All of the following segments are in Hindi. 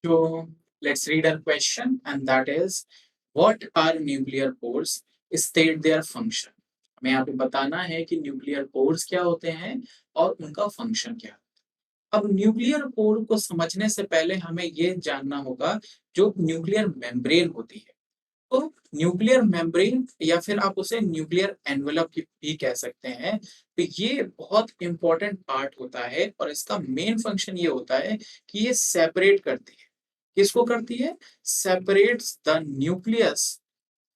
So let's read our question, and that is, what are nuclear pores? State their function. हमें यहाँ पे बताना है कि न्यूक्लियर पोर्स क्या होते हैं और उनका फंक्शन क्या है। अब न्यूक्लियर पोर को समझने से पहले हमें ये जानना होगा जो न्यूक्लियर मेम्ब्रेन होती है। तो न्यूक्लियर मेम्ब्रेन या फिर आप उसे न्यूक्लियर एनवेलप भी कह सकते हैं। तो ये बहुत इंपॉर्टेंट पार्ट होता है और इसका मेन फंक्शन ये होता है कि ये सेपरेट करती है। किसको करती है? Separates the nucleus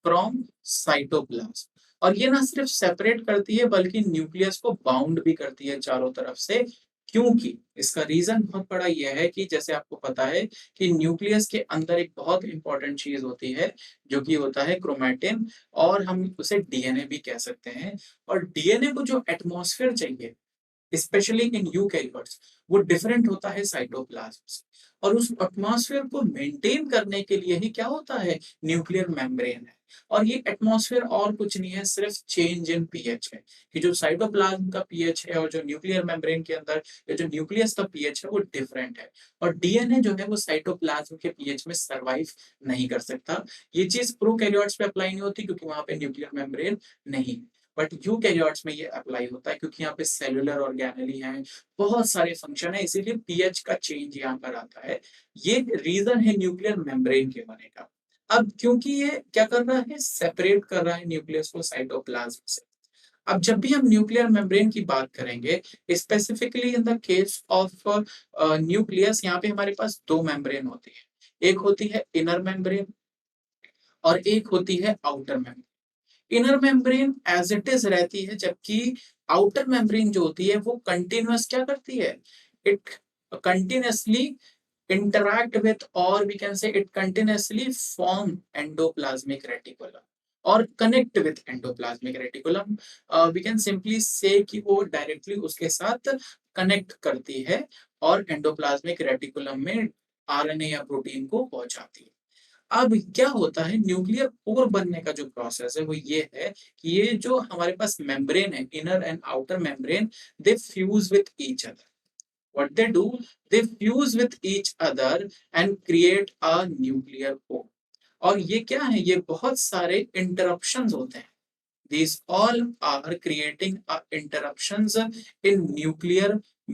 from cytoplasm. और ये ना सिर्फ सेपरेट करती है बल्कि न्यूक्लियस को बाउंड भी करती है चारों तरफ से। क्योंकि इसका रीजन बहुत बड़ा यह है कि जैसे आपको पता है कि न्यूक्लियस के अंदर एक बहुत इंपॉर्टेंट चीज होती है जो कि होता है क्रोमैटिन, और हम उसे डीएनए भी कह सकते हैं। और डीएनए को जो एटमॉस्फेयर चाहिए, स्पेशली इन यूकैरियोट्स, वो डिफरेंट होता है साइटोप्लाज्म से। और उस एटमॉस्फेयर को मेंटेन करने के लिए ही क्या होता है? न्यूक्लियर मेम्ब्रेन है। और ये एटमॉस्फेयर और कुछ नहीं है, सिर्फ चेंज इन पीएच है कि जो साइटोप्लाज्म का पीएच है और जो न्यूक्लियर मेम्ब्रेन के अंदर या जो न्यूक्लियस का पीएच है वो डिफरेंट है। और डीएनए जो है वो साइटोप्लाज्म के पीएच में सरवाइव नहीं कर सकता। ये चीज प्रोकैरियोट्स पे अप्लाई नहीं होती क्योंकि वहां पे न्यूक्लियर मेम्ब्रेन नहीं है। बट यूकैरियोट्स में ये अप्लाई होता है क्योंकि यहाँ पे सेलुलर ऑर्गेनेली हैं, बहुत सारे फंक्शन है, इसीलिए पीएच का चेंज यहाँ पर आता है। ये रीजन है न्यूक्लियर मेम्ब्रेन के होने का। अब क्योंकि ये क्या कर रहा है? सेपरेट कर रहा है न्यूक्लियस को साइटोप्लाज्म से। अब जब भी हम न्यूक्लियर मेम्ब्रेन की बात करेंगे, specifically in the case of nucleus, यहाँ पे हमारे पास दो मेम्ब्रेन होती है। एक होती है इनर मेम्ब्रेन और एक होती है outer membrane. Inner membrane as it is रहती है, जबकि आउटर मेम्ब्रेन जो होती है वो कंटिन्यूअस क्या करती है? It continuously interact with, or we can say it continuously form endoplasmic reticulum और connect with endoplasmic reticulum। we can simply say कि वो डायरेक्टली उसके साथ कनेक्ट करती है और एंडोप्लाज्मिक रेटिकुलम में आरएनए या प्रोटीन को पहुंचाती है। अब क्या होता है, न्यूक्लियर पोर बनने का जो प्रोसेस है वो ये है कि ये जो हमारे पास मेम्ब्रेन है, inner and outer membrane, they fuse with each other. what they do, they fuse with each other and create a nuclear pore। और ये क्या है? ये बहुत सारे इंटरप्शंस होते हैं। these all are creating a interruptions in nuclear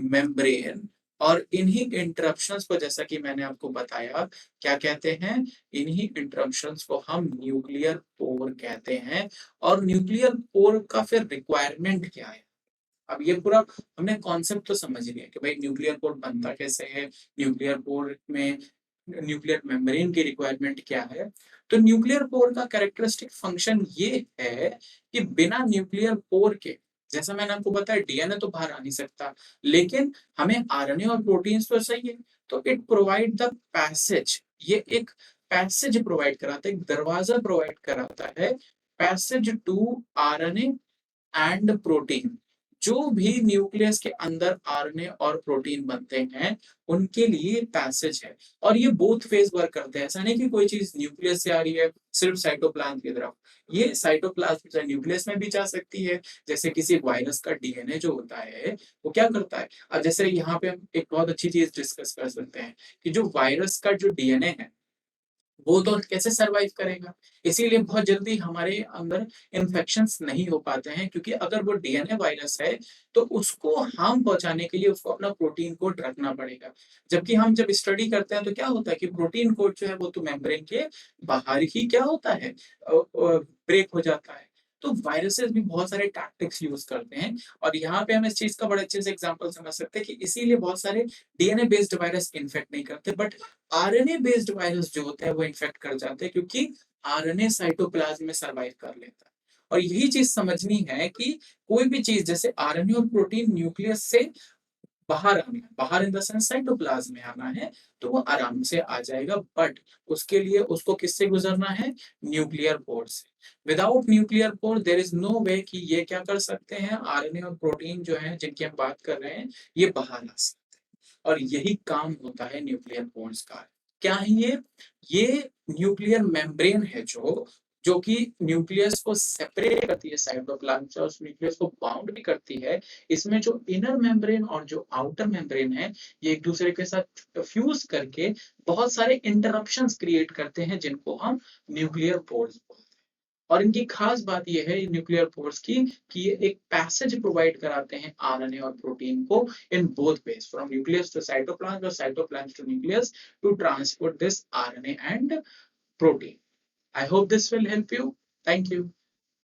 membrane। और इन्हीं इंटरप्शंस को, जैसा कि मैंने आपको बताया, क्या कहते हैं? इन्हीं इंटरप्शंस को हम न्यूक्लियर पोर कहते हैं। और न्यूक्लियर पोर का फिर रिक्वायरमेंट क्या है? अब ये पूरा हमने कॉन्सेप्ट तो समझ लिया कि भाई न्यूक्लियर पोर बनता कैसे है, न्यूक्लियर पोर में न्यूक्लियर मेम्ब्रेन की रिक्वायरमेंट क्या है। तो न्यूक्लियर पोर का कैरेक्टरिस्टिक फंक्शन ये है कि बिना न्यूक्लियर पोर के, जैसा मैंने आपको बताया, डीएनए तो बाहर आ नहीं सकता, लेकिन हमें आरएनए और प्रोटीन्स तो चाहिए। तो इट प्रोवाइड द पैसेज, ये एक पैसेज प्रोवाइड कराता है, एक दरवाजा प्रोवाइड कराता है, passage to RNA and protein. जो भी न्यूक्लियस के अंदर आरएनए और प्रोटीन बनते हैं उनके लिए पैसेज है। और ये बोथ फेज वर्क करते हैं, ऐसा नहीं कि कोई चीज न्यूक्लियस से आ रही है सिर्फ साइटोप्लाज्म की तरफ। ये साइटोप्लाज्म से न्यूक्लियस में भी जा सकती है। जैसे किसी वायरस का डीएनए जो होता है वो क्या करता है, अब जैसे यहाँ पे हम एक बहुत अच्छी चीज डिस्कस कर सकते हैं कि जो वायरस का जो डीएनए है वो तो कैसे सरवाइव करेगा। इसीलिए बहुत जल्दी हमारे अंदर इन्फेक्शंस नहीं हो पाते हैं, क्योंकि अगर वो डीएनए वायरस है तो उसको हार्म पहुंचाने के लिए उसको अपना प्रोटीन कोड रखना पड़ेगा। जबकि हम जब स्टडी करते हैं तो क्या होता है कि प्रोटीन कोड जो है वो तो मेम्ब्रेन के बाहर ही क्या होता है, ब्रेक हो जाता है। तो वायरसेस भी बहुत सारे टैक्टिक्स यूज करते हैं। और यहाँ पे हम इस चीज का बड़े अच्छे से एग्जांपल समझ सकते हैं कि इसीलिए बहुत सारे डीएनए बेस्ड वायरस इन्फेक्ट नहीं करते, बट आरएनए बेस्ड वायरस जो होते हैं वो इन्फेक्ट कर जाते हैं, क्योंकि आरएनए साइटोप्लाज्म में सरवाइव कर लेता है। और यही चीज समझनी है कि कोई भी चीज जैसे आरएनए और प्रोटीन न्यूक्लियस से बाहर आना है, बाहर इन द सेंस साइटोप्लाज्म में आना है, तो वो आराम से आ जाएगा। बट उसके लिए उसको किससे गुजरना है? न्यूक्लियर पोर से। Without nuclear pore there is no way कि ये क्या कर सकते हैं, आरएनए और प्रोटीन जो है जिनकी हम बात कर रहे हैं ये बाहर आ सकते हैं। और यही काम होता है न्यूक्लियर पोर्स का। क्या है ये? ये न्यूक्लियर मेम्ब्रेन है जो जो कि न्यूक्लियस को सेपरेट करती है साइटोप्लाज्म से और उस न्यूक्लियस को बाउंड भी करती है। इसमें जो इनर मेम्ब्रेन और जो आउटर मेम्ब्रेन है, ये एक दूसरे के साथ फ्यूज करके बहुत सारे इंटरप्शंस क्रिएट करते हैं, जिनको हम न्यूक्लियर पोर्स बोलते हैं। और इनकी खास बात ये है न्यूक्लियर पोर्स की कि ये एक पैसेज प्रोवाइड कराते हैं आरएनए और प्रोटीन को in both ways, from nucleus to cytoplasm और cytoplasm to nucleus, to transport this RNA and protein. I hope this will help you. Thank you.